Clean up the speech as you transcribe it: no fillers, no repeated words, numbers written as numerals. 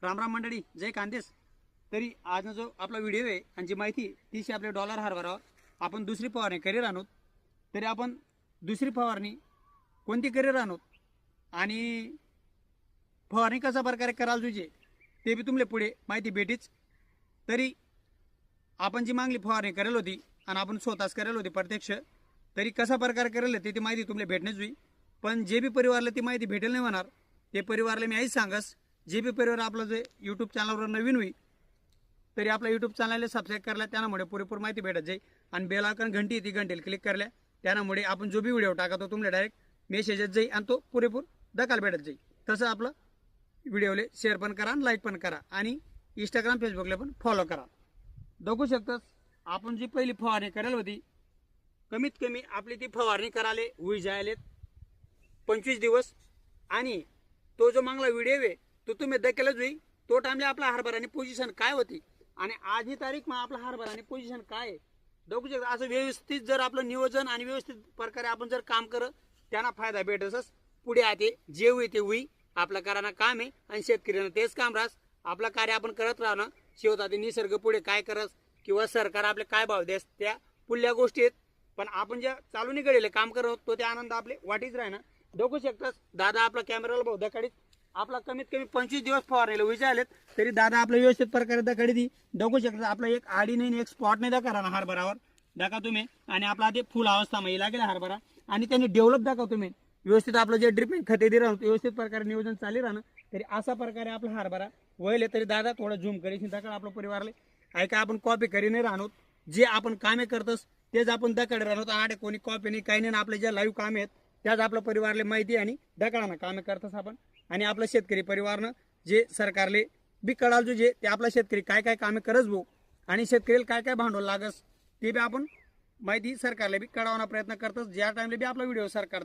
राम राम मंडळी, जय कांदेस. तरी आज जो आपला व्हिडिओ आहे आणि जी माहिती तीशी आपल्या डॉलर हरभरावर आपण दुसरी फवारणी करीत आहोत. तरी आपण दुसरी फवारणी कोणती करीत आहोत आणि फवारणी कशा प्रकारे करायला तुझे ते बी तुम्हाला पुढे माहिती भेटीच. तरी आपण जी मागली फवारणी करेल होती आणि आपण स्वतःच करेल होती प्रत्यक्ष, तरी कशा प्रकारे करेल ते माहिती तुम्हाला भेटणेच होई. पण जे बी परिवारला ती माहिती भेटेल नाही होणार ते परिवारला मी आईच सांगस. जे बी परिवार आपलं जे यूट्यूब चॅनलवर नवीन होई तरी आपल्या यूट्यूब चॅनलला सबस्क्राईब करल्या त्यामुळे पुरेपूर माहिती भेटत जाईल आणि बेल आयकॉन घंटी ती घंटेल क्लिक करल्या त्यामुळे आपण जो बी व्हिडिओ टाकतो तुम्हाला डायरेक्ट मेसेजच जाईल आणि तो पुरेपूर दखल भेटत जाईल. तसं आपलं व्हिडिओला शेअर पण करा आणि लाईक पण करा आणि इंस्टाग्राम फेसबुकला पण फॉलो करा. बघू शकतात आपण जी पहिली फवारणी करायला होती कमीत कमी आपली ती फवारणी करायला होई जायलेत 25 दिवस. आणि तो जो मागला व्हिडिओ आहे तो तुम्ही दखलच होई. तो टाइमला आपला हरभरानी पोझिशन काय होती आणि आज ही तारीख मग आपला हरभरानी पोझिशन काय आहे बघू शकता. असं व्यवस्थित जर आपलं नियोजन आणि व्यवस्थित प्रकारे आपण जर काम करत त्यांना फायदा भेटतच. पुढे आहे जे होई ते होई आपलं करायला काम आहे आणि शेतकऱ्यांना तेच काम राहस. आपलं कार्य आपण करत राहणं शेवता ते निसर्ग पुढे काय करस किंवा सरकार आपले काय भाव देस त्या पुढल्या गोष्टी आहेत. पण आपण ज्या चालू निघालेले काम करत तो त्या आनंद आपले वाटीच राहणं. बघू शकतात दादा आपला कॅमेराला भाऊ दखाडीत आपला कमीत कमी 25 दिवस फवारलेले विचारलेत तरी दादा आपल्या व्यवस्थित प्रकारे दखाडी दी. बघू शकता आपला एक आडी नाही एक स्पॉट नाही दाखवा ना हरभरावर दाखवा तुम्ही. आणि आपला ते फुल अवस्था मध्ये लागेल हरभरा आणि त्यांनी डेव्हलप दाखवा तुम्ही व्यवस्थित आपलं जे ड्रिपिंग खते दे राहतो व्यवस्थित प्रकारे नियोजन चालू राहणं. तरी अशा प्रकारे आपला हरभरा वळले तरी दादा थोडा झूम करीन दाखवा आपल्या परिवारले ऐका. आपण कॉपी करी नाही राहतो जे आपण कामे करतोस तेच आपण दखड राहतो आणि कोणी कॉपी नाही काही नाही. आपले जे लाईव्ह काम आहेत त्याच आपल्या परिवारले माहिती आणि दखडानं कामे करतोस आपण. आणि आपलं शेतकरी परिवारनं जे सरकारले बी कळाल जे ते आपला शेतकरी काय काय कामे करस भाऊ आणि शेतकरीला काय काय भांडवल लागस ते बी आपण माहिती सरकारला बी कळवण्याचा प्रयत्न करतोस. ज्या टाइमला बी आपला व्हिडिओ सरकार